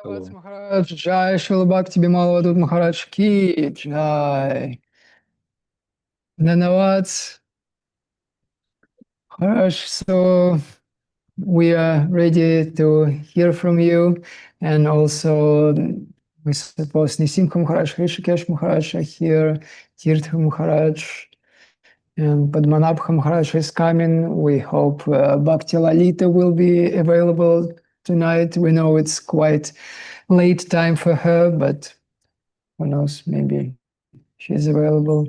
Avadhut Hello. Maharaj, Jai Srila Bhakti Avadhut Maharaj Ki Jai. Dhanavad Maharaj, so we are ready to hear from you, and also we suppose Nrsimha Maharaj, Hrishikesh Maharaj are here, Tirtha Maharaj, and Padmanabha Maharaj is coming. We hope Bhakti Lalita will be available tonight. We know it's quite late time for her, but who knows, maybe she's available.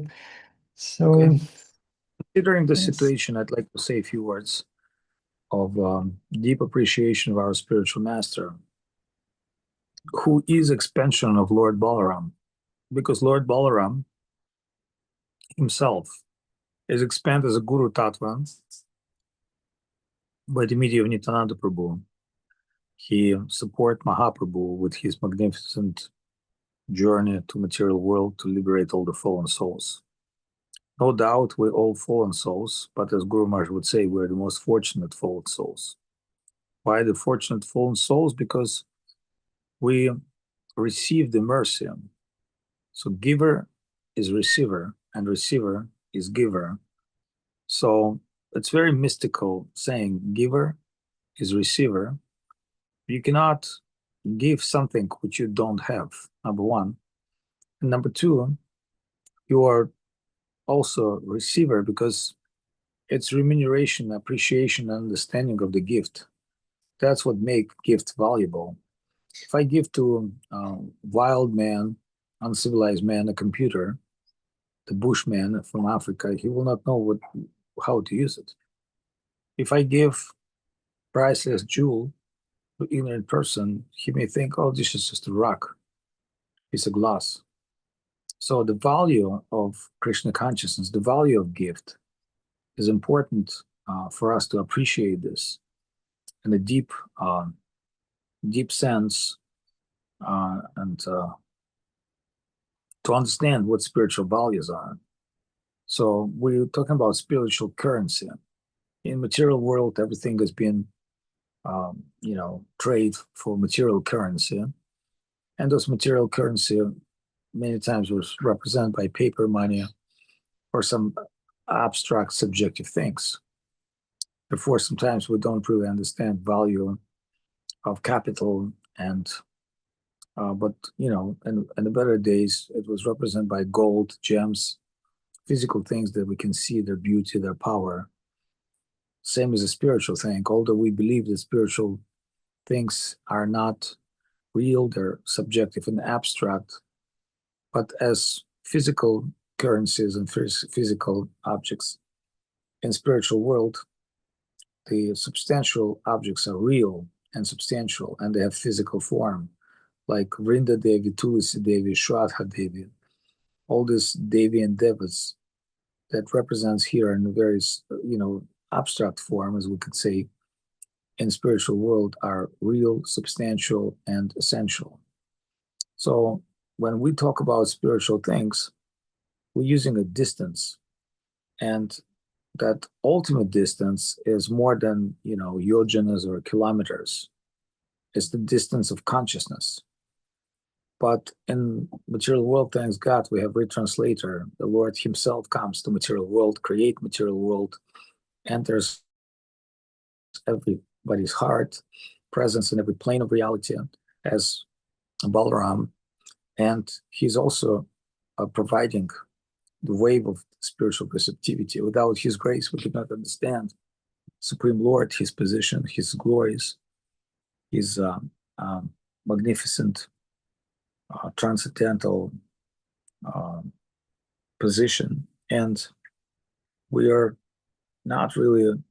So, Okay. Considering the yes. situation, I'd like to say a few words of deep appreciation of our spiritual master, who is expansion of Lord Balaram, because Lord Balaram himself is expanded as a Guru Tattva by the media of Nityananda Prabhu. He support Mahaprabhu with his magnificent journey to material world to liberate all the fallen souls. No doubt we're all fallen souls, but as Guru Maharaj would say, we're the most fortunate fallen souls. Why the fortunate fallen souls? Because we receive the mercy. So giver is receiver, and receiver is giver. So it's very mystical saying giver is receiver. You cannot give something which you don't have, number one. And number two, you are also receiver because it's remuneration, appreciation, and understanding of the gift. That's what makes gift valuable. If I give to a wild man, uncivilized man, a computer, the bushman from Africa, he will not know how to use it. If I give priceless jewel to ignorant person, he may think, oh, this is just a rock, piece of glass. So the value of Krishna consciousness, the value of gift, is important for us to appreciate this in a deep sense, and to understand what spiritual values are. So we're talking about spiritual currency. In material world, everything has been, trade for material currency, and those material currency many times was represented by paper money or some abstract subjective things. Therefore, sometimes we don't really understand value of capital, and but in the better days, it was represented by gold, gems, physical things that we can see their beauty, their power. Same as a spiritual thing. Although we believe that spiritual things are not real, they're subjective and abstract, but as physical currencies and physical objects in spiritual world, the substantial objects are real and substantial, and they have physical form, like Vrinda Devi, Tulsi Devi, Shraddha Devi, all these Devi and Devas that represents here in a very, abstract form, as we could say, in spiritual world, are real, substantial, and essential. So when we talk about spiritual things, we're using a distance, and that ultimate distance is more than yojanas or kilometers. It's the distance of consciousness. But in material world, thanks God, we have retranslator. The Lord Himself comes to material world, create material world, enters everybody's heart, presence in every plane of reality as Balaram, and He's also providing the wave of spiritual receptivity. Without His grace, we could not understand Supreme Lord, His position, His glories, His magnificent transcendental position. And we are not really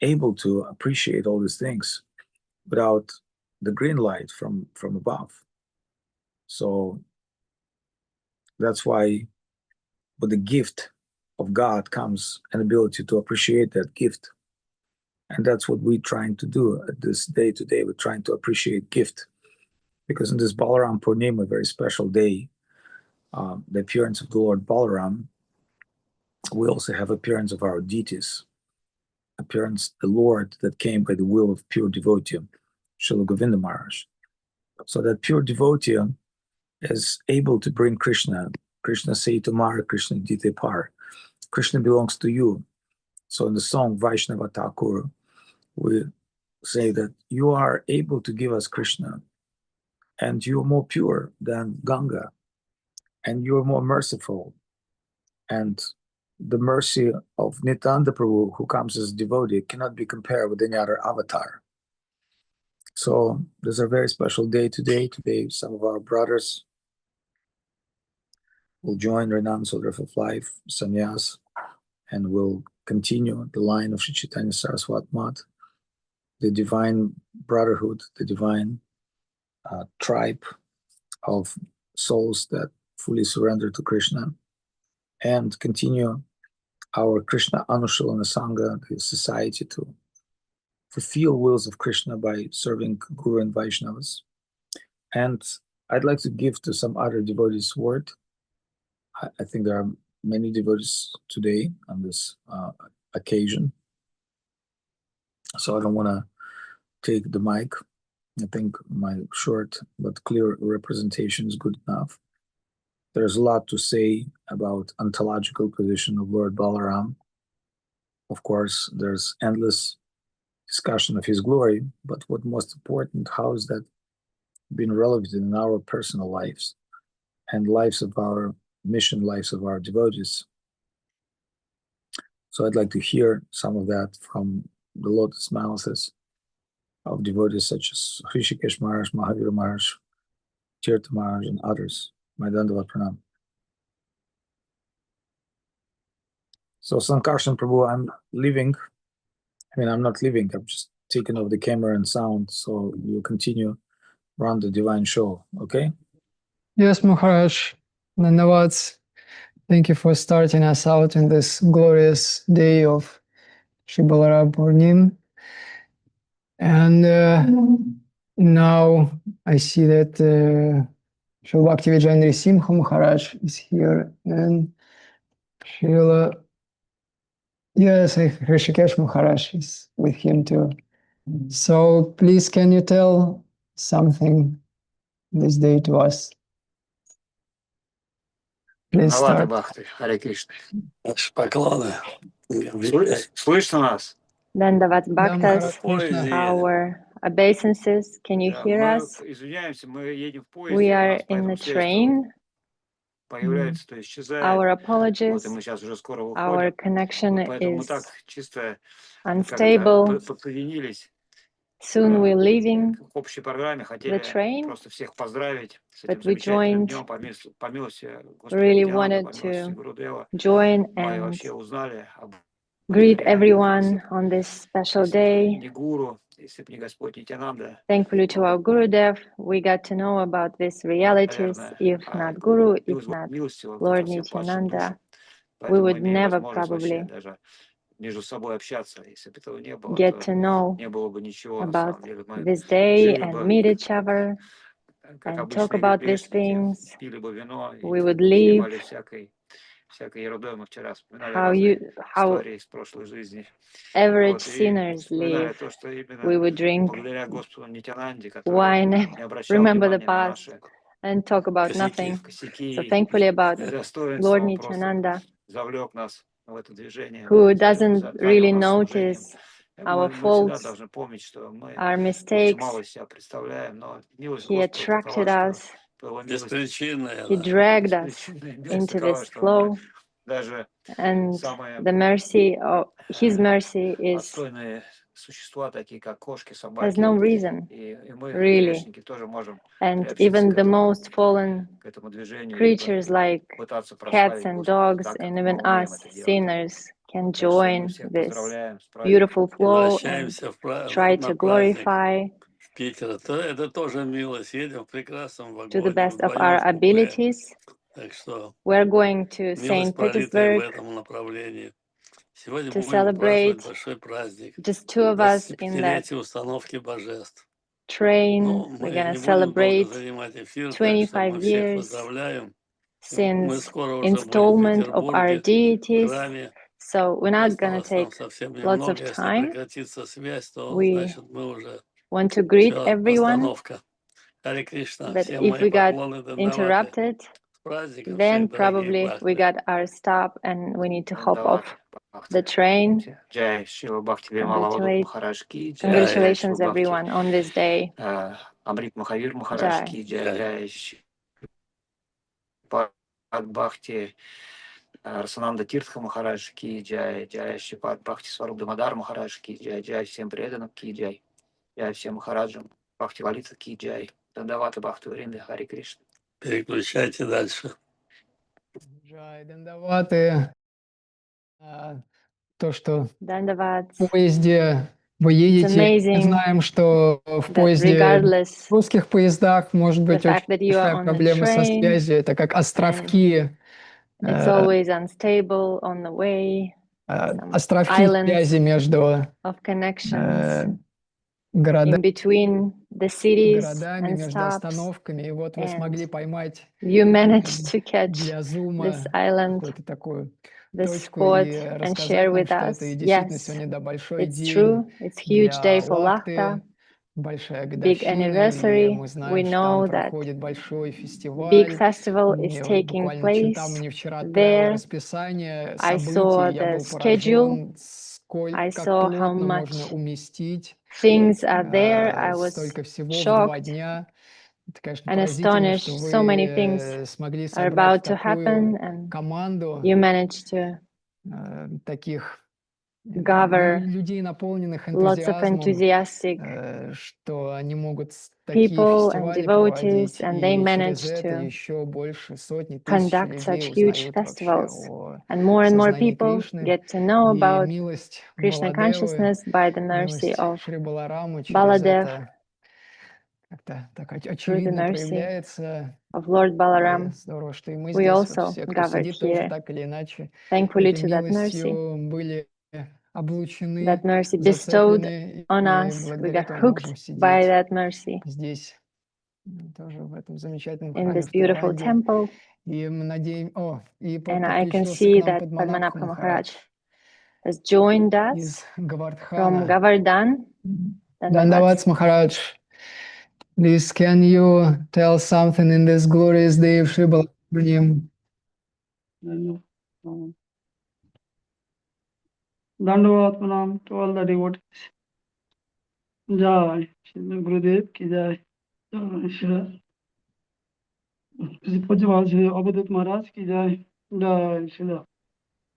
able to appreciate all these things without the green light from above. So that's why with the gift of God comes an ability to appreciate that gift. And that's what we're trying to do at this day today. We're trying to appreciate gift. Because in this Balarama-purnima, a very special day, the appearance of the Lord Balaram, we also have appearance of our deities, appearance the Lord that came by the will of pure devotee, Srila Govinda Maharaj. So that pure devotee is able to bring Krishna. Krishna say Tomar, Krishna Dite Par. Krishna belongs to you. So in the song Vaishnava Thakur, we say that you are able to give us Krishna, and you are more pure than Ganga, and you are more merciful. And the mercy of Nityananda Prabhu, who comes as a devotee, cannot be compared with any other avatar. So this is a very special day today. Today, some of our brothers will join Renounced Order of Life, Sannyas, and will continue the line of Sri Chaitanya Saraswat Mat, the divine brotherhood, the divine tribe of souls that fully surrender to Krishna, and continue our Krishna Anushalana Sangha, the society, to fulfill wills of Krishna by serving Guru and Vaishnavas. And I'd like to give to some other devotees word. I think there are many devotees today on this occasion, so I don't want to take the mic. I think my short but clear representation is good enough. There's a lot to say about ontological position of Lord Balarama. Of course, there's endless discussion of his glory, but what most important, how is that been relevant in our personal lives and lives of our mission, lives of our devotees? So I'd like to hear some of that from the lotus mouths of devotees such as Hrishikesh Maharaj, Mahavira Maharaj, Tirtha Maharaj, and others. My Dandava-purnima. So Sankarshan Prabhu, I'm leaving. I mean, I'm not leaving. I'm just taking off the camera and sound, so you continue run the divine show. Okay? Yes, Maharaj. Dhanavad. Thank you for starting us out in this glorious day of Shri Balarama-purnima. And now I see that Srila Bhaktivedanta Nrsimha Maharaj is here, and Srila, yes, Hrishikesh Maharaj is with him too. So please, can you tell something this day to us? Please start. Бхакти, Харе Кришна. Наши поклоны. Слышно нас? Dandavat Да, Maharaj Bhaktas, Krishna. our obeisances, can you hear us? Извиняемся, мы едем в поезде, We у are нас по in этому the средству train. появляется, то исчезает. Our Вот, apologies. и мы сейчас уже скоро Our выходим. connection Поэтому мы так is чисто unstable. подсоединились Soon we're leaving к общей программе. the Хотели train, просто всех поздравить с but этим we замечательным joined, днем, по милости Господа really Нитянанда, wanted по милости to Гурудева. join Мы and вообще узнали об greet реальности. everyone on this special Если бы day. не гуру, если бы не Господь Нитянанда, Thankfully to our Gurudev, we got to know about these realities. наверное, If not это Guru, if милость not милостива ко Lord всем падшим Nityananda, душам. we Поэтому мы would имеем never возможность вообще probably даже между собой общаться. Если бы этого не было, get то to know не было бы ничего. На about самом деле мы this day жили and бы meet each other как and talk обычные about these грешники, things. пили бы вино We и would live занимались всякой ерундой. Мы вчера вспоминали how разные how истории из прошлой жизни. average Вот, и sinners вспоминая live. то, что именно We would drink благодаря Господу Нитянанде, который wine and не обращал remember the внимания на past наши and talk about nothing. косяки So thankfully about недостоинства, Lord он просто Nityananda, завлек нас в это движение, who doesn't занял really нас служением. notice our Мы всегда faults, должны помнить, что мы our очень mistakes. мало из себя представляем, но милость He Господа такова, attracted что us. по Его милости He dragged us беспричинная милость into такова, this что мы flow, даже and самые the mercy of His mercy is отстойные существа, такие как кошки, has собаки, no reason, и мы, really. грешники, тоже можем And приобщиться even the most fallen к этому движению и creatures like пытаться cats прославить and Господа, dogs, так как and мы even умеем us, это делать. sinners, can Так что мы join всех this поздравляем с beautiful праздником. flow and try to glorify Питера. Это тоже милость. Едем в прекрасном to the вагоне, best of вдвоем our в купе. abilities. Так что We're going to милость St. пролитая в Petersburg этом направлении. Сегодня to будем праздновать celebrate большой праздник. just two of us in that 25-летие установки божеств. train. Ну, We're мы gonna не будем долго celebrate занимать эфир, так что 25 мы всех years поздравляем. Мы since скоро уже будем в installment of our Петербурге, в deities. храме. So we're not gonna Осталось нам take совсем lots of немного. Если time. прекратится связь, то We значит мы уже want to greet все, everyone остановка. Hare Krishna. But Всем if мои we got поклоны, дандаваты. interrupted, С праздником then всех, дорогие probably we бхакты. got our stop and we need to hop Дават off Бхакти. the train. Джай Шива Бхакти Вимала Авадут Congratulate, Махараш ки Джай. Jai. Джай Шива congratulations Бхакти everyone on this day. Амрит Махавир Махараш Jai. ки Джай. Jai. Джай Шипад Бхакти Расананда Тиртха Махараш ки Джай. Джай Шипад Бхакти Сваруб Дамадар Махараш ки Джай. Джай всем преданным ки Джай. Джай всем Махараджам Бхакти Валита ки Джай. Дандавата Бхакти Вринды Хари Кришна. Переключайте дальше. Джай, дандаваты. То, что Dandavat. в поезде вы It's едете, мы amazing знаем, что в that поезде, regardless в русских поездах может the быть очень fact that you are большая on the проблема со train связью. Это как островки, it's always unstable on the way, some островки связи islands между of connections in городами, between the cities and между stops. остановками. И вот вы And смогли поймать you managed to catch для this зума island, какую-то такую this точку spot, и and рассказать share нам, with что us. это и действительно Yes, сегодня, да, большой it's день true. It's huge day для for Lhasa, Лахты, большая big годовщина, и anniversary. мы We знаем, что там know that проходит большой big фестиваль. festival is Мне вот taking буквально читал, place мне вчера отправил there. расписание I событий, saw и я the был schedule. поражен, как I saw how плотно можно much уместить things are there. I was столько всего в 2 shocked дня. Это, конечно, and поразительно, что astonished. So many things вы смогли are собрать about to happen, такую and команду you managed to таких gather людей, наполненных lots of энтузиазмом, enthusiastic что они могут такие people and фестивали devotees, проводить, and they и через managed это to еще больше сотни тысяч conduct людей such huge узнают вообще festivals. о And more сознании people Кришны. get to know И about милость Krishna Баладевы, consciousness by the mercy милость of Шри Баларамы через Baladev, это как-то так through the очевидно mercy проявляется. of Lord И Balaram. здорово, что и мы We здесь, вот also все, кто gathered сидит, тоже here, так или иначе thankfully этой to that mercy. милостью были облучены, That mercy bestowed зацеплены, on и us. We благодаря got этому можем hooked by сидеть that mercy здесь, тоже в этом замечательном in храме this в beautiful Таиланде. temple. И мы надеемся... и And I can подключился к see нам that Падманабха Padmanabha Махарадж Maharaj has joined из us from Govardhana. Govardhan. Dandavats Maharaj, please can you tell something in this glorious day of Sri Balarama-purnima? Dandavat Pranam to all the devotees. Jai Shri Gurudev ki Jai. Jai Shri Pujyavad Shri Avadhut Maharaj ki Jai. Jai Shri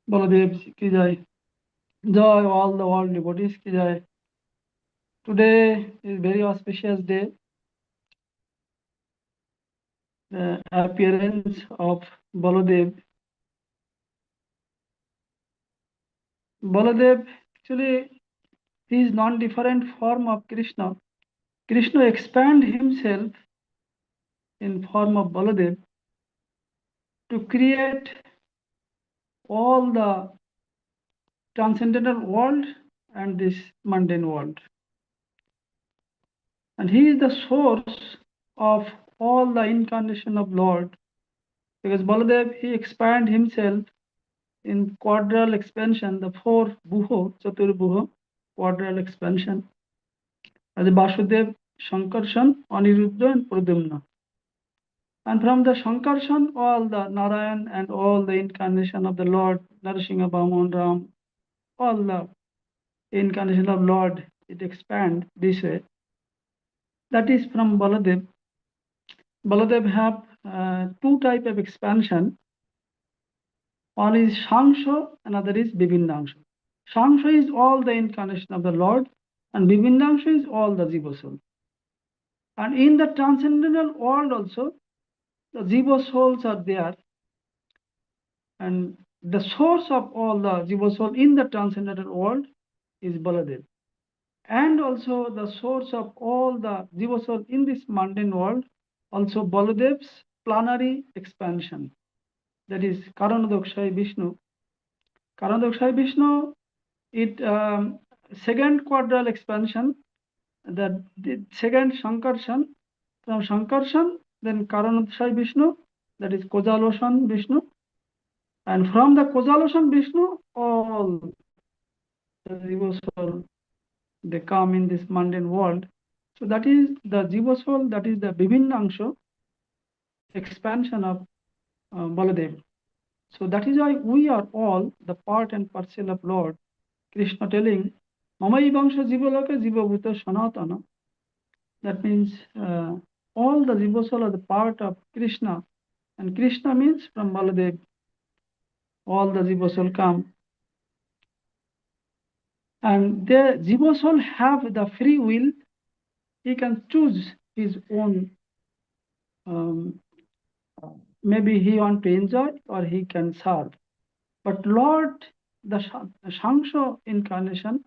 Baladev ki Jai. Jai all the world devotees ki Jai. Today is very auspicious day. The appearance of Baladev. Baladev actually is non-different form of Krishna. Krishna expand himself in form of Baladev to create all the transcendental world and this mundane world. And he is the source of all the incarnation of Lord. Because Baladev, he expand himself in quadral expansion, the 4 Buho, Chatur Buho, quadral expansion. As Vasudev, Shankarshan, Aniruddha and Pradumna. And from the Shankarshan, all the Narayan and all the incarnation of the Lord, Nrsimha, Bhaman, Ram, all the incarnation of Lord, it expand this way. That is from Baladev. Baladev have 2 type of expansion. One is Shangsha, another is Bibindangsha. Shangsha is all the incarnation of the Lord, and Bibindangsha is all the Jiva soul. And in the transcendental world also, the Jiva souls are there. And the source of all the Jiva soul in the transcendental world is Baladev. And also the source of all the Jiva soul in this mundane world, also Baladev's planary expansion. That is Karanodakshai Vishnu. Karanodakshai Vishnu, it second quadral expansion, the second Shankarshan. From Shankarshan, then Karanodakshai Vishnu, that is Kojaloshan Vishnu. And from the Kojaloshan Vishnu, all the Jiva soul, they come in this mundane world. So that is the Jiva soul, that is the Vibhinnangsha expansion of Baladev. So that is why we are all the part and parcel of Lord. Krishna telling, Mamaivangsha Jivaloka Jivabhuta Sanatana. That means all the Jiva soul are the part of Krishna. And Krishna means from Baladev. All the Jiva soul come. And the Jiva soul have the free will. He can choose his own. Maybe he want to enjoy or he can serve. But Lord, the Shangsha incarnation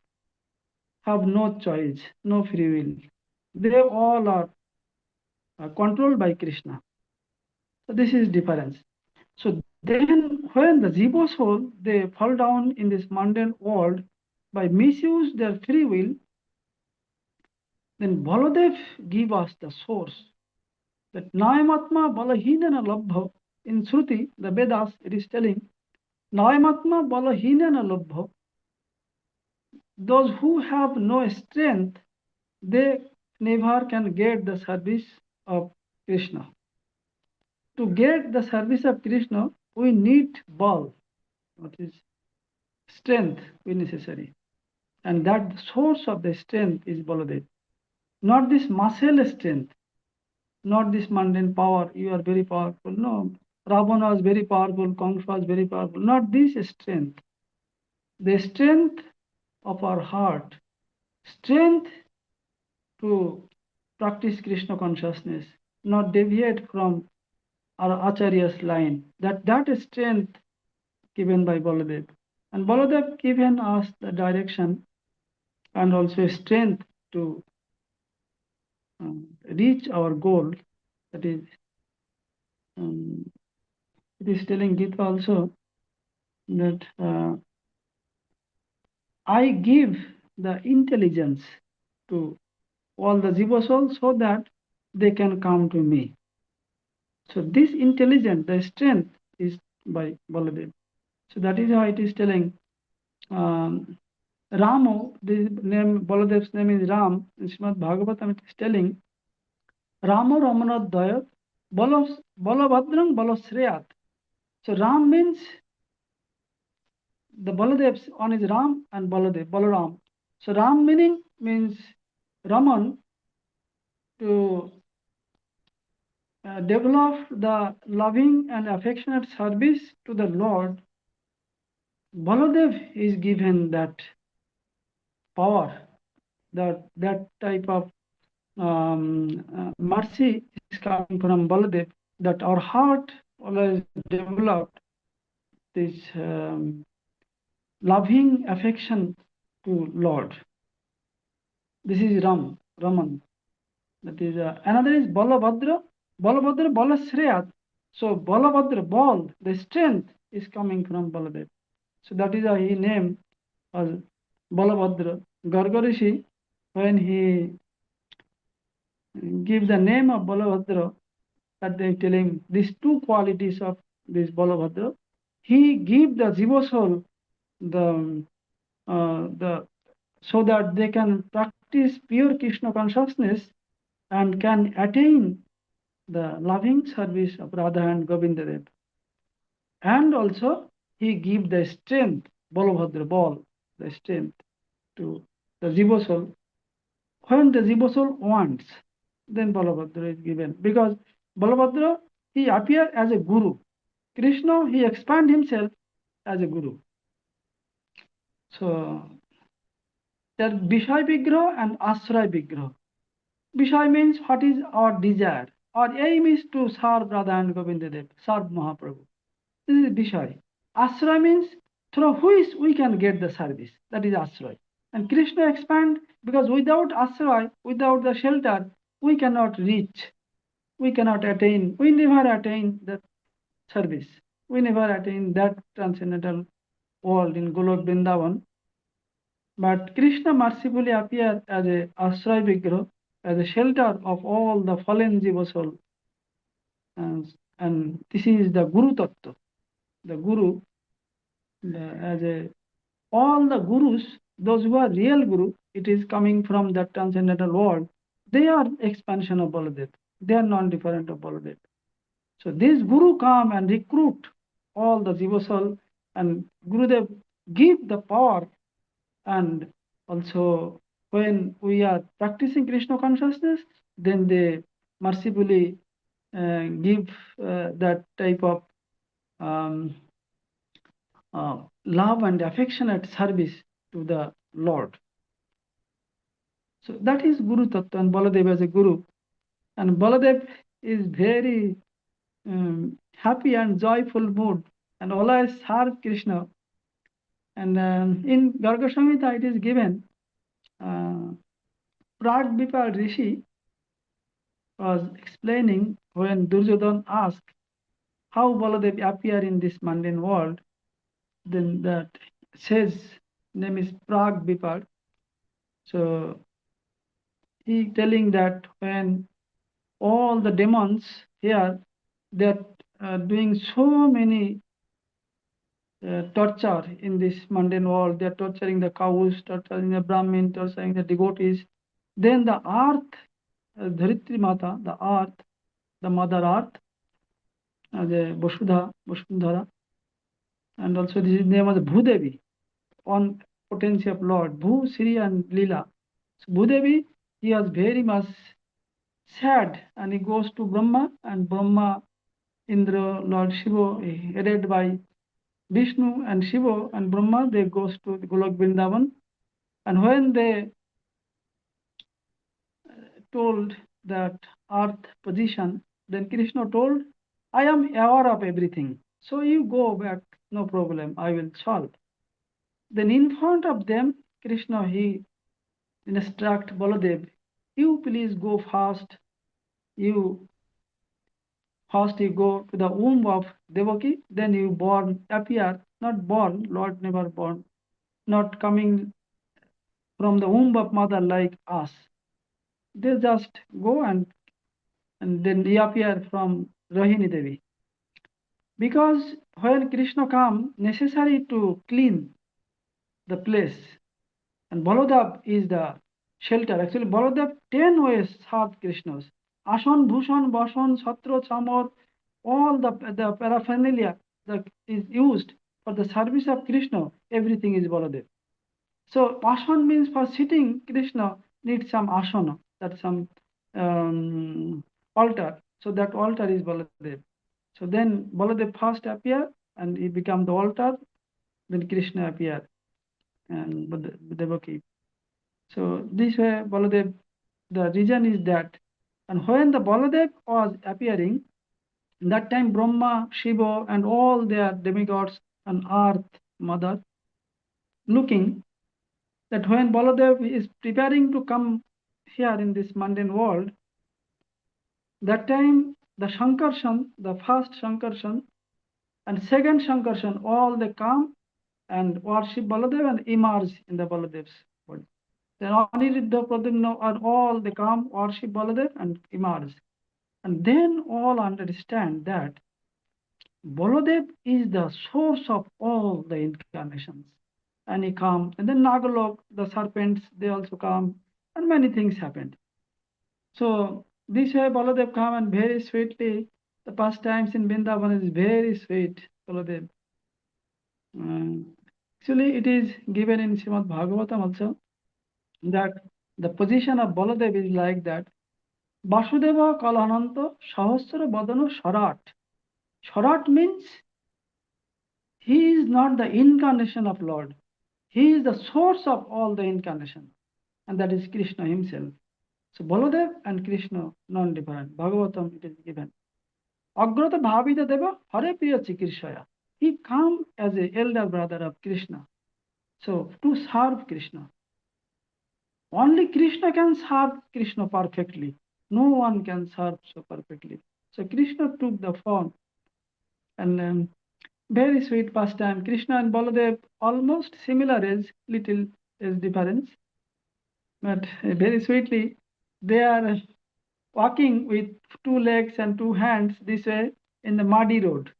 have no choice, no free will. They all are controlled by Krishna. So this is difference. So then when the Jiva soul, they fall down in this mundane world by misuse their free will, then Baladev give us the source. That Nayamatma Balahinana Labha. In Shruti, the Vedas, it is telling, Nayamatma Balahinana Labha. Those who have no strength, they never can get the service of Krishna. To get the service of Krishna, we need bal, what is strength we necessary. And that the source of the strength is Baladev. Not this muscle strength, not this mundane power, you are very powerful. No, Ravana was very powerful, Kamsa was very powerful. Not this strength. The strength of our heart, strength to practice Krishna consciousness, not deviate from our Acharya's line. That strength given by Baladev. And Baladev given us the direction and also strength to reach our goal. That is, it is telling Gita also that I give the intelligence to all the Jiva souls so that they can come to me. So this intelligence, the strength is by Baladev. So that is how it is telling Ramo, the name, Baladev's name is Ram. In Srimad Bhagavatam it is telling Ramo Ramanath Dayat Balabhadrang Balasreyat. So Ram means the Baladev's one is Ram and Baladev, Balaram. So Ram means Raman, to develop the loving and affectionate service to the Lord. Baladev is given that power, that type of mercy is coming from Baladev, that our heart always developed this loving affection to Lord. This is Raman. That is another is Balabhadra Balasreyat. So Balabhadra, ball, the strength is coming from Baladev. So that is how he named as Balabhadra. Gargarishi, when he give the name of Balabhadra, that they tell him these two qualities of this Balabhadra, he give the Jiva soul the so that they can practice pure Krishna consciousness and can attain the loving service of Radha and Govindadev. And also he give the strength, Balabhadra, ball, the strength to the Jiva soul. When the Jiva soul wants, then Balabhadra is given. Because Balabhadra, he appears as a guru. Krishna, he expand himself as a guru. So there are Vishaya Vigraha and Ashraya Vigraha. Vishaya means what is our desire. Our aim is to serve Radha and Govindadev, serve Mahaprabhu. This is Vishaya. Ashraya means through which we can get the service. That is Ashraya. And Krishna expand, because without Ashraya, without the shelter, we cannot reach. We cannot attain. We never attain the service. We never attain that transcendental world in Golok Vrindavan. But Krishna mercifully appears as a Ashraya Vigraha, as a shelter of all the fallen Jiva soul. And this is the Guru Tattva. The Guru, all the Gurus, those who are real Guru, it is coming from that transcendental world. they are expansion of Baladev. They are non-different of Baladev. So this Guru come and recruit all the Jivasal, and Gurudev give the power. And also when we are practicing Krishna consciousness, then they mercifully give that type of love and affectionate service to the Lord. So that is Guru Tattva, and Baladev as a Guru. And Baladev is very happy and joyful mood and always serve Krishna. And in Garga Samhita it is given, Pragbipal Rishi was explaining when Duryodhan asked how Baladev appear in this mundane world, then that says name is Pragbipal. So he telling that when all the demons here, they're doing so many torture in this mundane world. They're torturing the cows, torturing the Brahmin, torturing the devotees. Then the earth, Dharitri Mata, the earth, the mother earth, the Vasudhara, and also this is name of the Bhudevi, on potency of Lord, Bhu, Sri and Lila. So Bhudevi, he was very much sad, and he goes to Brahma, and Brahma, Indra, Lord Shiva, headed by Vishnu and Shiva and Brahma, they goes to the Golok Vrindavan. And when they told that earth position, then Krishna told, I am aware of everything. So you go back, no problem, I will solve. Then in front of them, Krishna, he instruct Baladev, you please go fast. You first you go to the womb of Devaki, then you born, appear, not born, Lord never born, not coming from the womb of mother like us. They just go and then he appear from Rohini Devi. Because when Krishna come, necessary to clean the place. And Baladev is the shelter. Actually, Baladev 10 ways served Krishnas. Asan, Bhushan, Basan, Satra, Chamar, all the paraphernalia that is used for the service of Krishna, everything is Baladev. So asan means for sitting, Krishna needs some asana, that's some altar. So that altar is Baladev. So then Baladev first appear and he become the altar, then Krishna appear and Devaki. So this way Baladev, the reason is that, and when the Baladev was appearing, that time Brahma, Shiva and all their demigods and earth mother looking that when Baladev is preparing to come here in this mundane world, that time the Shankarshan, the first Shankarshan and second Shankarshan, all they come and worship Baladev and emerge in the Baladev's body. Then Aniruddha, Pradyumna and all they come worship Baladev and emerge. And then all understand that Baladev is the source of all the incarnations. And he come, and then Nagalok, the serpents, they also come, and many things happened. So this way Baladev come and very sweetly, the pastimes in Vrindavan is very sweet, Baladev. Actually, it is given in Srimad Bhagavatam also that the position of Baladev is like that. Vasudeva Kalananta Sahasra Badana Sharat. Sharat means he is not the incarnation of Lord. He is the source of all the incarnation, and that is Krishna himself. So Baladev and Krishna non-different. Bhagavatam it is given. Agrata Bhavita Deva Hare Priya Chikirshaya. He come as an elder brother of Krishna. So to serve Krishna. Only Krishna can serve Krishna perfectly. No one can serve so perfectly. So Krishna took the form, and very sweet pastime. Krishna and Baladev almost similar age, little age difference, but very sweetly they are walking with 2 legs and 2 hands this way in the muddy road,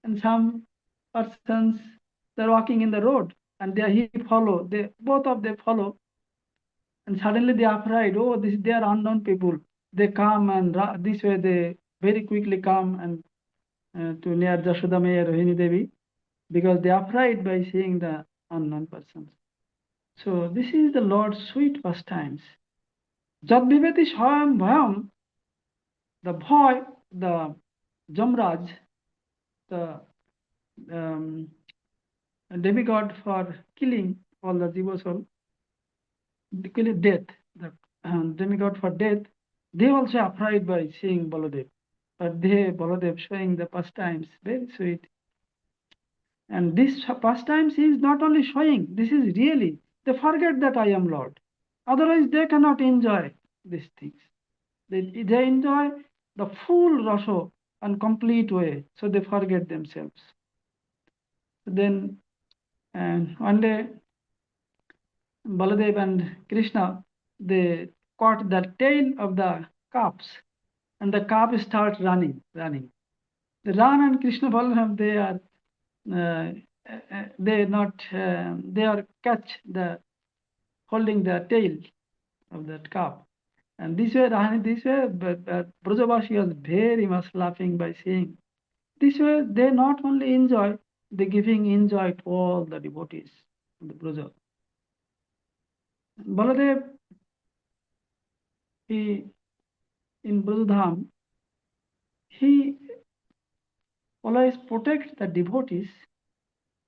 and some persons they're walking in the road and he follow. They both of them follow, and suddenly they are afraid. Oh, they are unknown people. They come and this way they very quickly come and to near Jashoda Maya Rohini Devi, because they are afraid by seeing the unknown persons. So this is the Lord's sweet pastimes. Jad viveti swayam bhayam, the boy, the Jamraj, the demigod for killing all the jiva soul, killing death, the demigod for death, they also afraid by seeing Baladev. But Baladev showing the pastimes, very sweet. And this pastimes is not only showing, this is really, they forget that I am Lord. Otherwise they cannot enjoy these things. They enjoy the full rasa and complete way, so they forget themselves. Then one day Baladev and Krishna, they caught the tail of the calves, and the calf starts running. They run, and Krishna Balaram, they are catch the holding the tail of that calf. And this way, but Brajavashi was very much laughing by seeing. This way, they not only enjoy, they giving enjoy to all the devotees of the Braja. Baladev, he in Brajadham, he always protects the devotees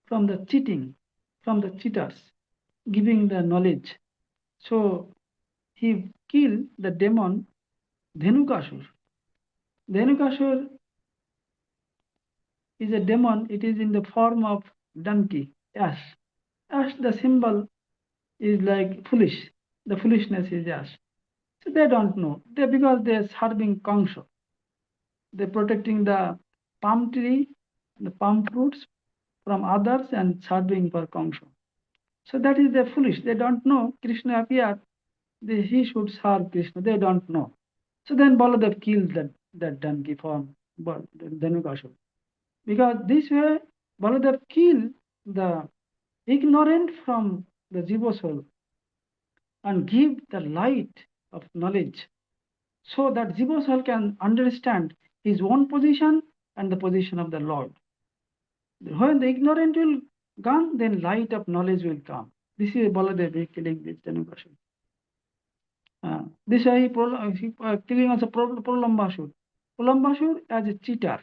from the cheating, from the cheaters, giving the knowledge. So he killed the demon Dhenukasur. Dhenukasur is a demon. It is in the form of donkey, ash. Ash, the symbol is like foolish. The foolishness is ash. So they don't know. Because they are serving Kangsha. They're protecting the palm tree, the palm fruits from others and serving for Kangsha. So that is the foolish. They don't know Krishna appeared. He should serve Krishna. They don't know. So then Baladev kills that donkey form, Dhenukasur. Because this way Baladev killed the ignorant from the jiva soul and give the light of knowledge, so that jiva soul can understand his own position and the position of the Lord. When the ignorant will gone, then light of knowledge will come. This is Baladev killing this Dhenukasur. This way killing also Pralambasur. Pralambasur as a cheater.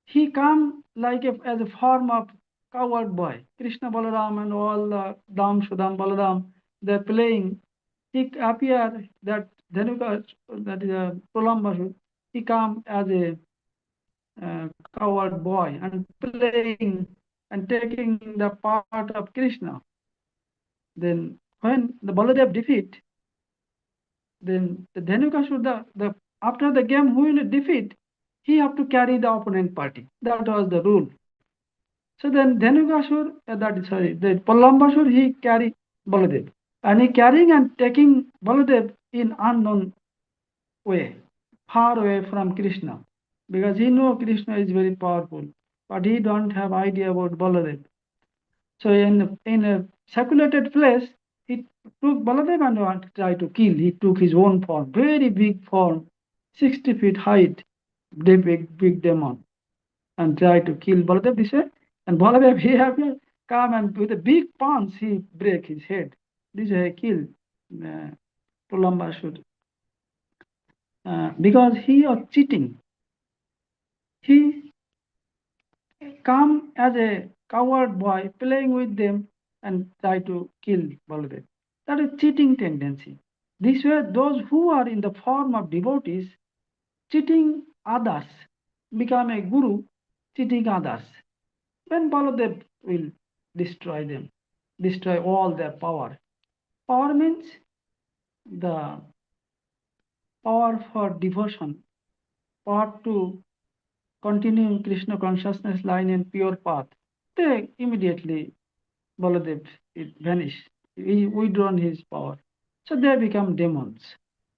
He come like as a form of coward boy. Krishna Balaram and all the Dam, Sudam, Balaram, they're playing. He appear that Dhenukasur, that is Pralambasur, he come as a coward boy and playing and taking the part of Krishna. Then when the Baladev defeat, then the Dhenukasur, after the game, who will defeat, he have to carry the opponent party. That was the rule. So then Dhenukasur, the Pralambasur, he carry Baladev. And he carrying and taking Baladev in unknown way, far away from Krishna. Because he know Krishna is very powerful, but he don't have idea about Baladev. So in a circulated place, he took Baladev and tried to kill. He took his own form, very big form, 60 feet height, big demon, and tried to kill Baladev this way. And Baladev, he have come and with a big punch, he break his head. This way he killed Pralambasur. Because he was cheating. He come as a coward boy, playing with them and try to kill Baladev. That is cheating tendency. This way, those who are in the form of devotees, cheating others, become a guru, cheating others. When Baladev will destroy them, destroy all their power. Power means the power for devotion, power to continue Krishna consciousness line in pure path. They immediately, Baladev, it vanish. He withdrawn his power. So they become demons.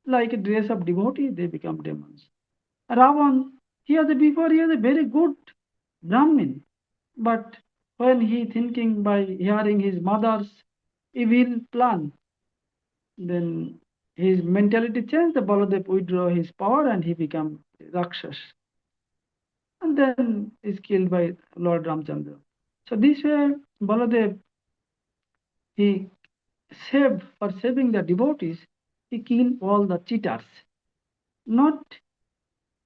Like a race of devotee, they become demons. Ravan, before he was a very good Brahmin. But when he thinking by hearing his mother's evil plan, then his mentality changed. The Baladev withdrew his power and he became Rakshas. And then is killed by Lord Ramchandra. So this way, Baladev, he saved, for saving the devotees, he killed all the cheaters. Not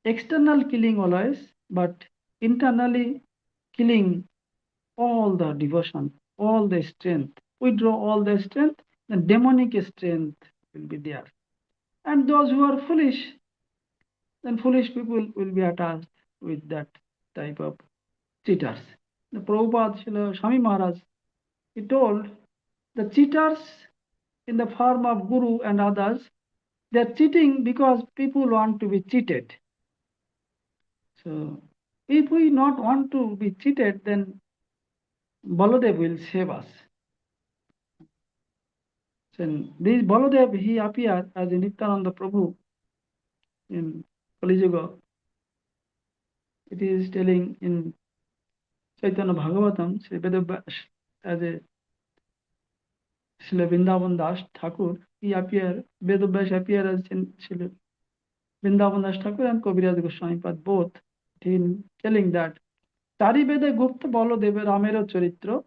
external killing always, but internally killing all the devotion, all the strength. Withdraw all the strength, the demonic strength will be there. And those who are foolish, then foolish people will be attached with that type of cheaters. The Prabhupada, Srila Swami Maharaj, he told the cheaters in the form of Guru and others, they are cheating because people want to be cheated. So if we not want to be cheated, then Baladev will save us. So this Baladev, he appeared as a Nityananda Prabhu in Kali Yuga. It is telling in Chaitanya Bhagavatam, Sri Vedabhas, as a Srila Vrindavan Das Thakur, he appeared, Vedabhas appeared as Srila Vrindavan Das Thakur and Kaviraj Goswami Pad, both in telling that Tari Veda Gupta Baladeva Ramero Charitra,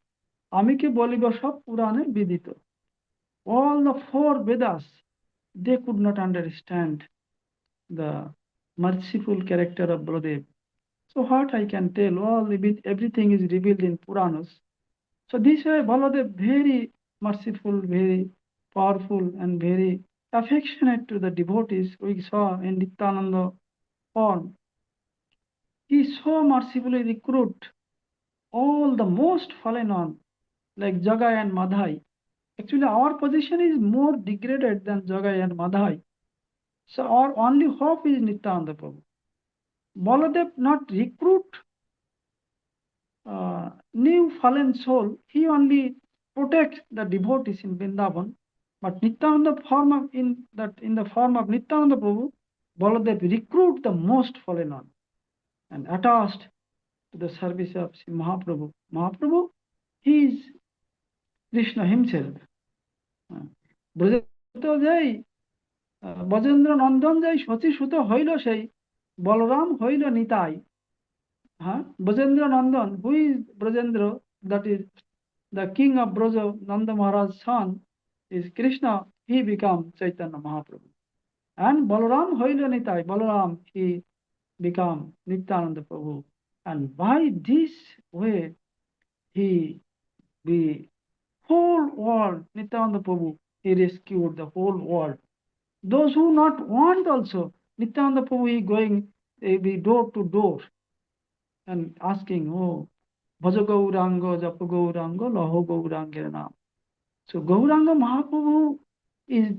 Amike Boliba Sab Purane Vidito. All the four Vedas, they could not understand the merciful character of Baladev. So what I can tell, everything is revealed in Puranas. So this way Baladev very merciful, very powerful and very affectionate to the devotees we saw in Nityananda form. He so mercifully recruit all the most fallen on, like Jagai and Madhai. Actually, our position is more degraded than Jagai and Madhai. So our only hope is Nityananda Prabhu. Baladev not recruit new fallen soul. He only protects the devotees in Vrindavan. But Nityananda in the form of Nityananda Prabhu, Baladev recruit the most fallen on and attached to the service of Sri Mahaprabhu. Mahaprabhu, he is Krishna himself. Bhajendra Nandan jai Shati Shuta Hoilo Shai, Balaram Hoilo Nitai. Bhajendra Nandan, who is Brajendra, that is the king of Braja, Nanda Maharaj's son, is Krishna, he becomes Chaitanya Mahaprabhu. And Balaram Hoilo Nitai, Balaram, he become Nityananda Prabhu. And by this way, the whole world, Nityananda Prabhu, he rescued the whole world. Those who not want also, Nityananda Prabhu, he going door to door and asking, oh, Bhaja Gauranga, Japa Gauranga, Laho Gauranga Nam. So Gauranga Mahaprabhu is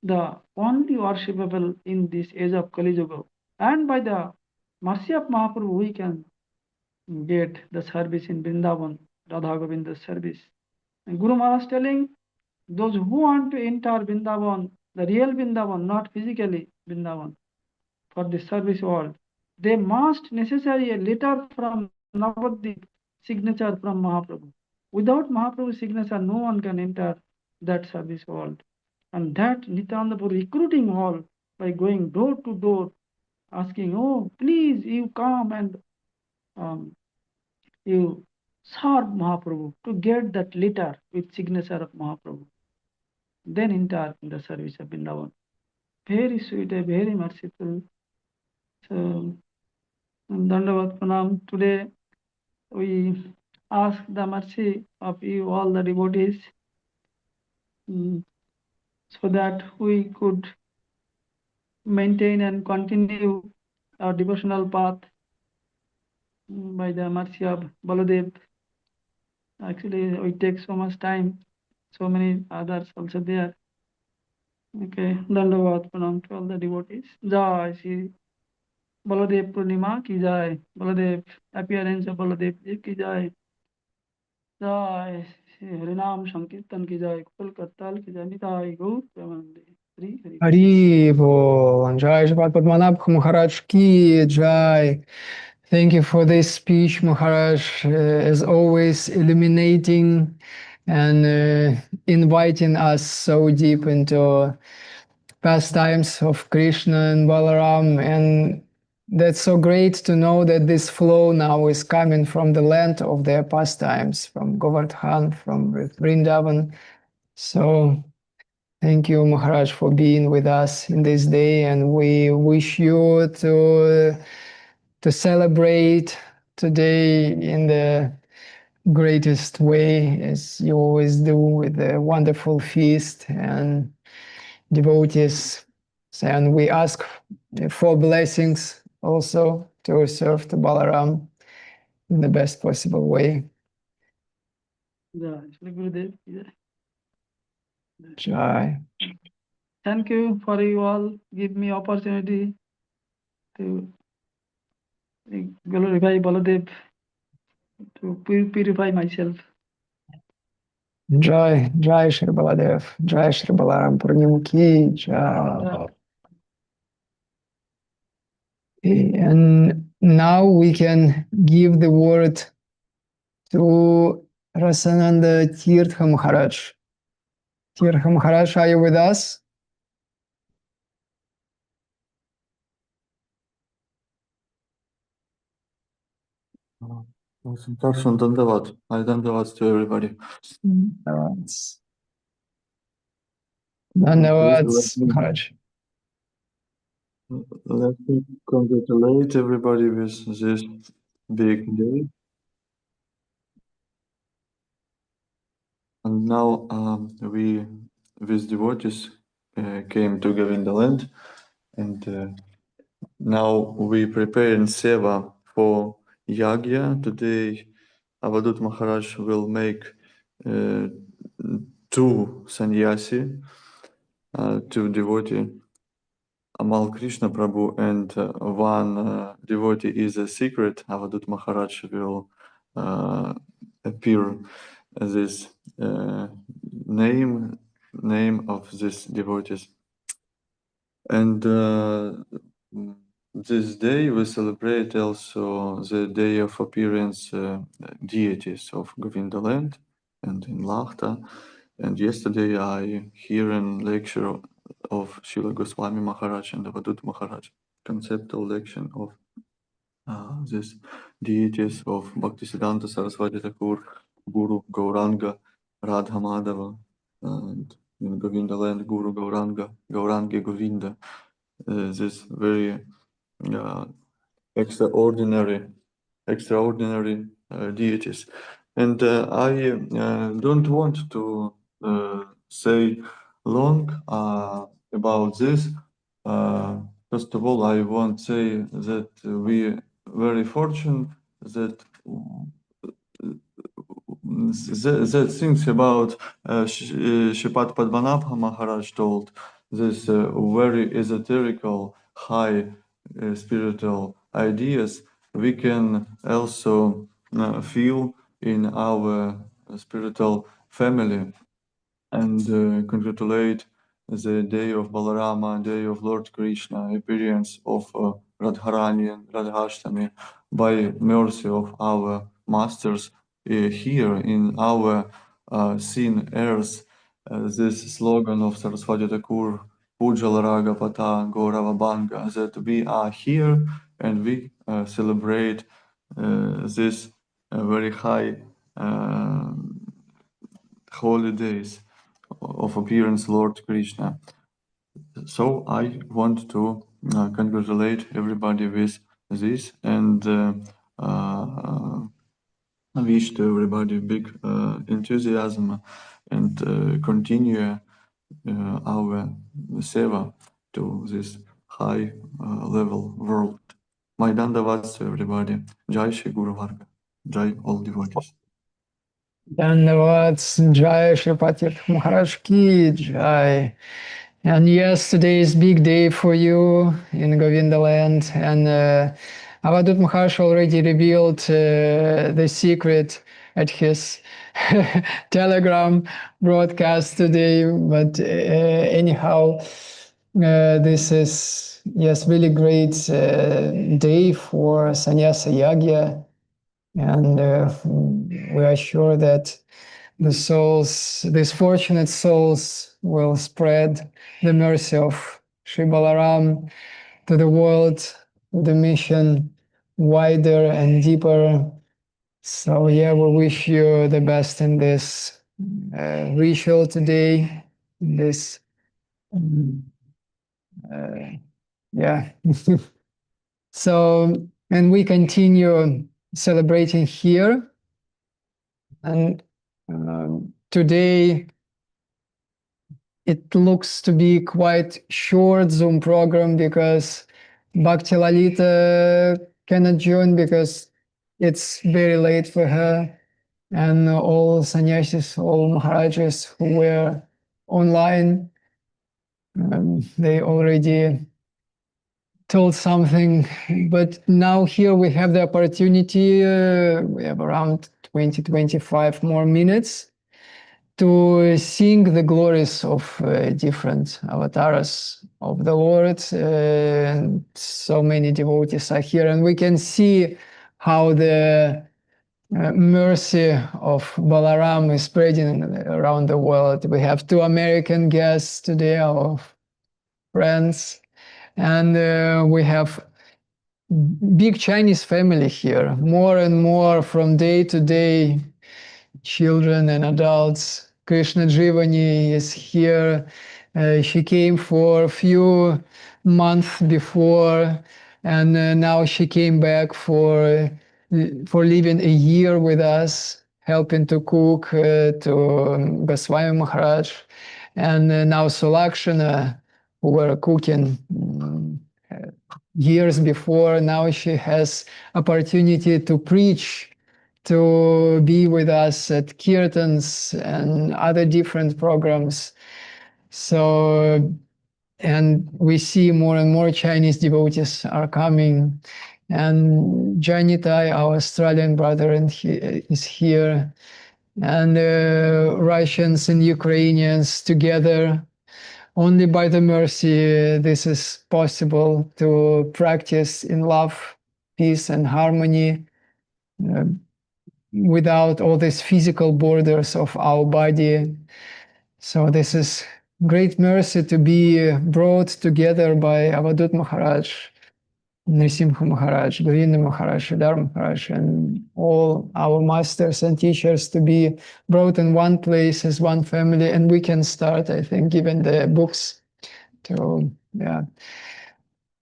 the only worshipable in this age of Kali Yuga. And by the mercy of Mahaprabhu, we can get the service in Vrindavan, Radha Govinda's service. And Guru Maharaj telling, those who want to enter Vrindavan, the real Vrindavan, not physically Vrindavan, for the service world, they must necessarily a letter from Navadvip, signature from Mahaprabhu. Without Mahaprabhu's signature, no one can enter that service world. And that Nityananda Prabhu recruiting all by going door to door, asking, oh, please, you come and you serve Mahaprabhu to get that letter with signature of Mahaprabhu. Then enter in the service of Vrindavan. Very sweet, very merciful. So, Dandavat Pranam. Today we ask the mercy of you, all the devotees, so that we could maintain and continue our devotional path by the mercy of Baladev. Actually, it takes so much time, so many others also there. Okay, Dandavat Pranam to all the devotees. Jai Shri Balarama-purnima ki jai. Baladev, appearance of Baladev ki jai. Jai Shri Harinam Sankirtan ki jai. Kul Kartal ki jai. Nitai Gaur Premanande. Hari Hari. Haribo, Jai Sripad Padmanabha Maharaj ki Jai. Thank you for this speech, Maharaj, as always illuminating and inviting us so deep into pastimes of Krishna and Balaram. And that's so great to know that this flow now is coming from the land of their pastimes, from Govardhan, from Vrindavan. So thank you, Maharaj, for being with us in this day, and we wish you to celebrate today in the greatest way, as you always do, with a wonderful feast and devotees. And we ask for blessings also to serve to Balaram in the best possible way. Shri Gurudev. Jai. Thank you for you all give me opportunity to glorify Baladev, to purify myself. Jai, Jai Shri Baladev, Jai Shri Balarama-purnima ki Jai. And now we can give the word to Rasananda Tirtha Maharaj. Tirtha Maharaj, are you with us? Darshan Dandavat. I Dandavat to everybody. Dandavats, Maharaj. Let me congratulate everybody with this big day. And now we, with devotees, came to Govinda land, and now we prepare in Seva for Yagya. Today, Avadhut Maharaj will make 2 sannyasi, 2 devotee, Amal Krishna Prabhu, and 1 devotee is a secret. Avadhut Maharaj will appear this name of this devotees. And this day we celebrate also the day of appearance deities of Govinda land and in Lahta. And yesterday I hear a lecture of Srila Goswami Maharaj and Avadhut Maharaj, conceptual lecture of these deities of Bhaktisiddhanta Saraswati Thakur, Guru Gauranga, Radha Madhava, and in Govinda land Guru Gauranga, Gaurangi Govinda. This very extraordinary deities. And I don't want to say long about this. First of all, I want to say that we very fortunate that things about Sripad Padmanabha Maharaj told, this very esoterical, high spiritual ideas, we can also feel in our spiritual family, and congratulate the day of Balarama, day of Lord Krishna, appearance of Radharani and Radhashtami by mercy of our masters here in our seen earth. This slogan of Saraswati Thakur, Pujal Raga Pata Gaurava Banga, that we are here and we celebrate this very high holidays of appearance Lord Krishna. So I want to congratulate everybody with this, and wish to everybody big enthusiasm and continue our seva to this high level world. My dandavats to everybody. Jai Shri Guru Varga. Jai all devotees. Dandavats, Jai Sripad Tirtha Maharaj ki Jai. And yes, today is big day for you in Govinda land, and Avadhut Maharaj already revealed the secret at his Telegram broadcast today. But anyhow, this is, yes, really great day for Sannyasa Yagya, and we are sure that the souls, these fortunate souls, will spread the mercy of Sri Balaram to the world, the mission wider and deeper. So yeah, we wish you the best in this ritual today, in this yeah. So, and we continue celebrating here. And today it looks to be quite short Zoom program because Bhakti Lalita cannot join because it's very late for her. And all sannyasis, all Maharajas who were online, they already told something, but now here we have the opportunity, we have around 20-25 more minutes to sing the glories of different avatars of the Lord, and so many devotees are here, and we can see how the mercy of Balaram is spreading around the world. We have 2 American guests today, our friends, and we have big Chinese family here, more and more from day to day, children and adults. Krishna Jivani is here. She came for a few months before, and now she came back for living a year with us, helping to cook to Goswami Maharaj, and now Sulakshana, who were cooking years before. Now she has opportunity to preach, to be with us at kirtans and other different programs. So, and we see more and more Chinese devotees are coming. And Janitai, our Australian brother, is here. And Russians and Ukrainians together. Only by the mercy this is possible to practice in love, peace, and harmony without all these physical borders of our body. So this is great mercy to be brought together by Avadhut Maharaj, Nrsimha Maharaj, Govinda Maharaj, Sridhar Maharaj, and all our masters and teachers to be brought in one place as one family. And we can start, I think, given the books to, yeah.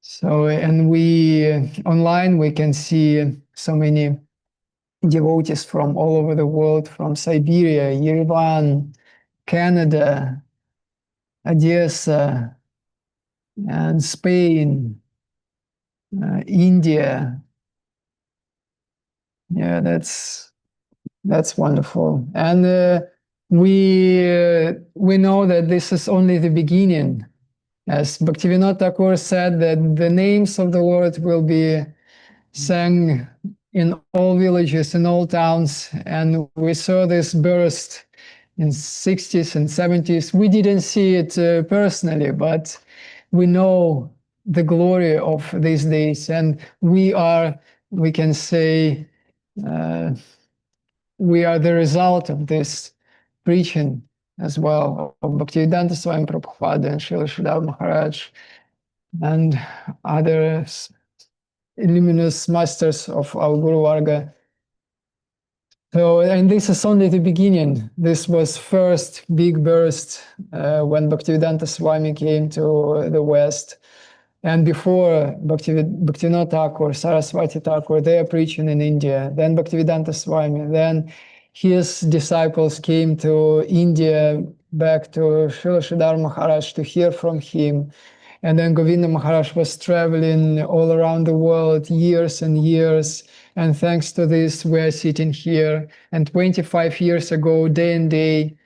So, and we, online, we can see so many devotees from all over the world, from Siberia, Yerevan, Canada, Odessa, and Spain, India. Yeah, that's wonderful. And we know that this is only the beginning. As Bhaktivinoda Thakur said, that the names of the Lord will be sang in all villages, in all towns, and we saw this burst in 60s and 70s. We didn't see it personally, but we know the glory of these days, and we can say, we are the result of this preaching as well of Bhaktivedanta Swami Prabhupada and Srila Sridhar Maharaj and other luminous masters of our Guru Varga. So, and this is only the beginning. This was first big burst when Bhaktivedanta Swami came to the West. And before Bhaktivinoda Thakur, Saraswati Thakur, they are preaching in India. Then Bhaktivedanta Swami. Then his disciples came to India, back to Srila Sridhar Maharaj to hear from him. And then Govinda Maharaj was traveling all around the world years and years. And thanks to this, we are sitting here. And 25 years ago, day and day,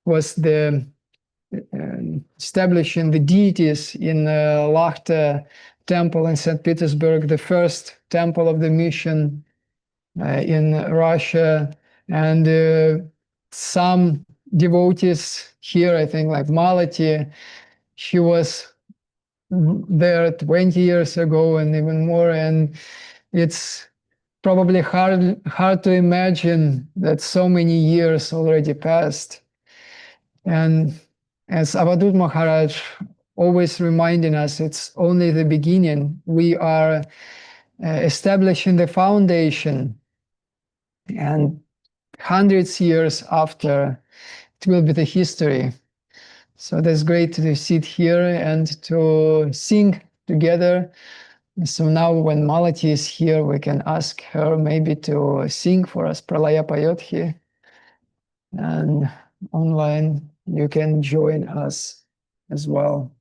was the establishing the deities in Lahta temple in St. Petersburg, the first temple of the mission in Russia. And some devotees here, I think like Malati, she was there 20 years ago and even more. And it's probably hard to imagine that so many years already passed. And as Avadhut Maharaj always reminding us, it's only the beginning. We are establishing the foundation, and hundreds years after, it will be the history. So that's great to sit here and to sing together. So now when Malati is here, we can ask her maybe to sing for us Pralaya Payothi. And online, you can join us as well.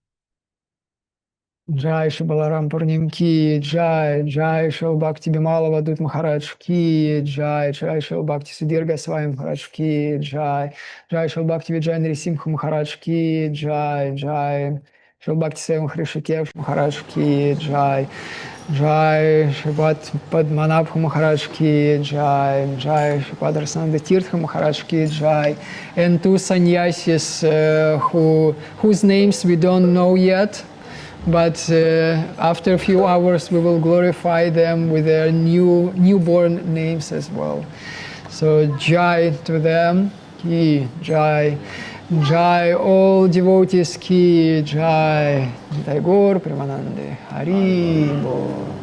Jai Shri Balarama-purnima ki Jai, Jai Shri Bhakti Bimala Avadhut Maharaj ki Jai, Jai Shri Bhakti Sudirga Swami Maharaj ki Jai, Jai Shri Bhakti Vijay Nrsimha Maharaj ki Jai, Jai Shri Bhakti Sevam Hrishikesh Maharaj ki Jai, Jai Sripad Padmanabha Maharaj ki Jai, Jai Sripad Tirtha Maharaj ki Jai, and two sannyasis whose names we don't know yet, but after a few hours we will glorify them with their newborn names as well. So Jai to them, ki Jai. Jai, all devotees ki Jai. Jai Gaur Premanande, Hari Bol.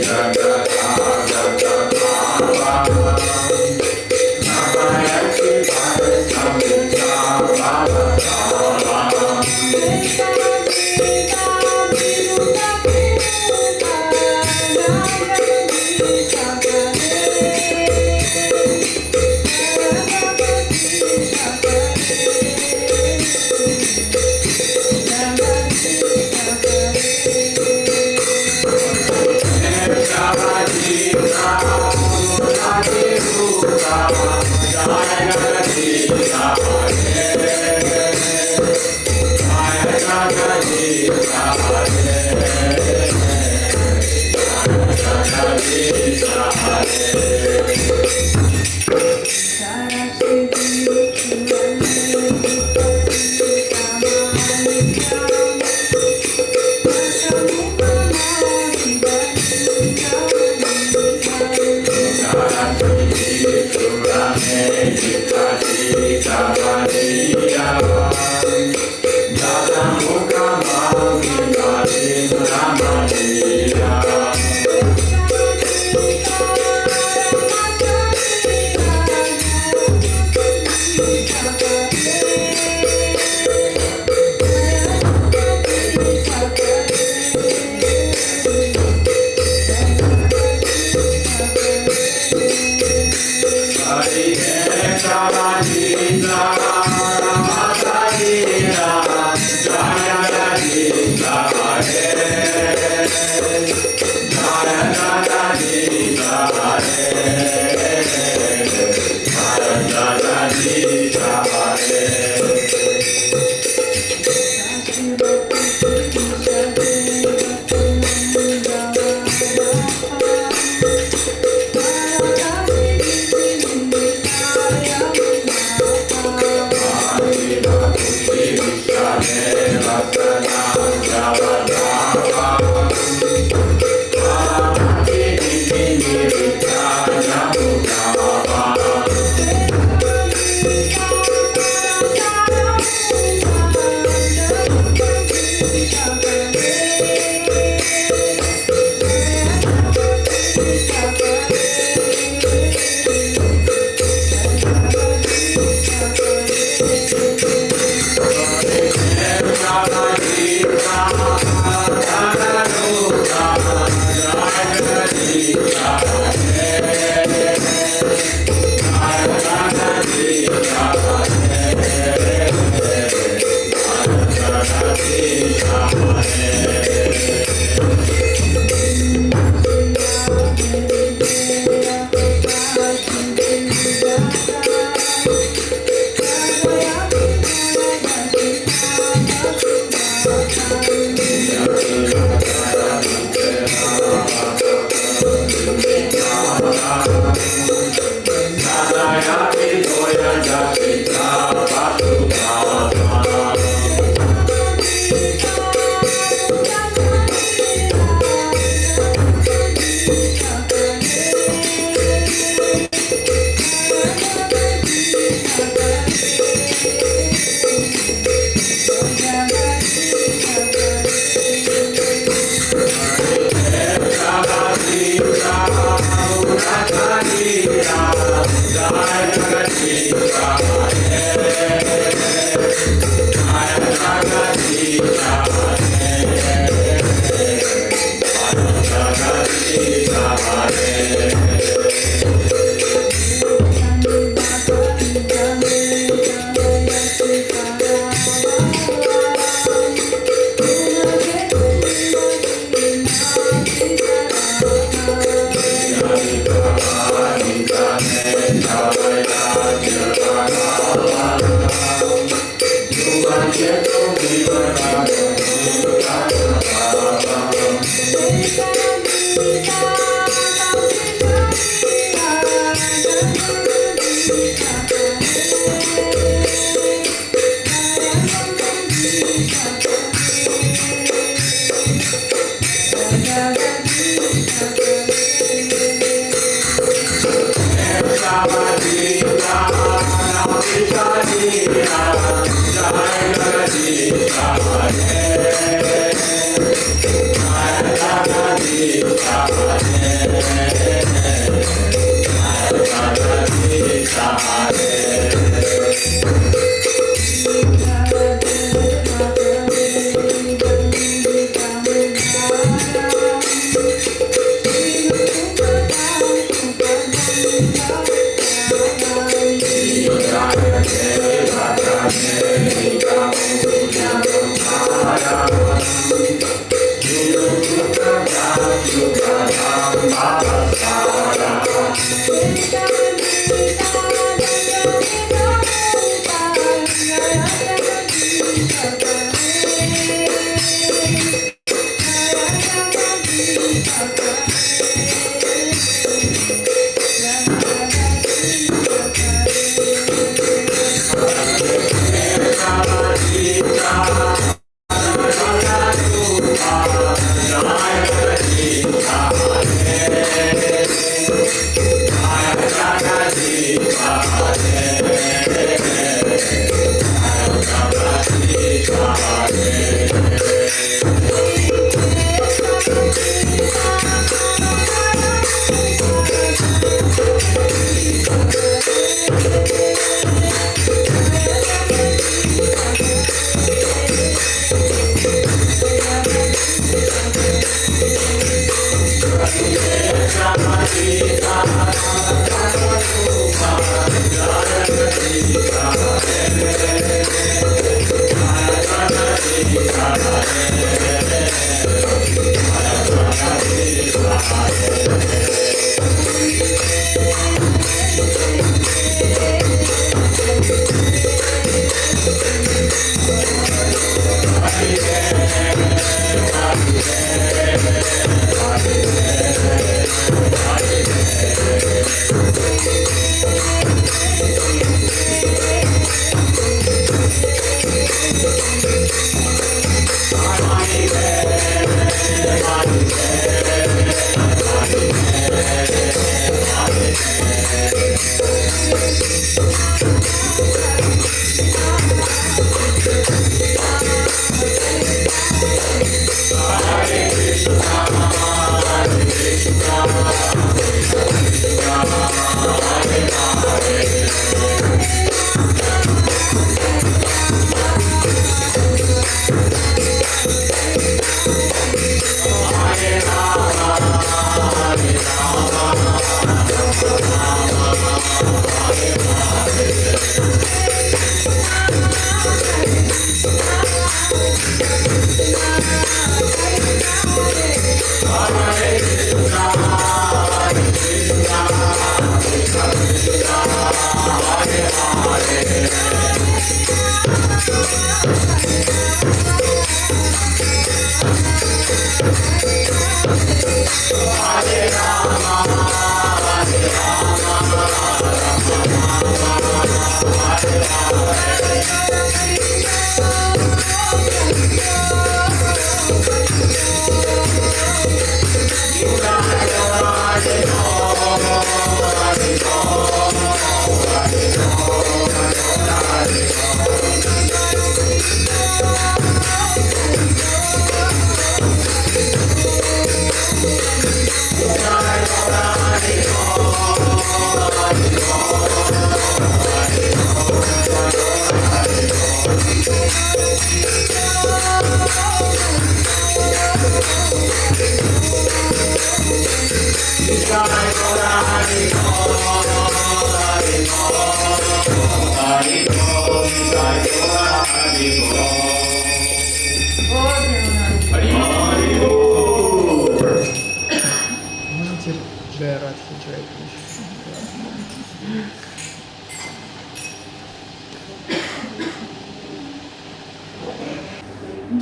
Jagata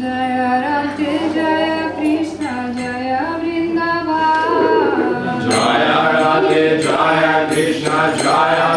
Jaya Radhe Jaya Krishna Jaya Vrindavan. Jaya Radhe Jaya Krishna Jaya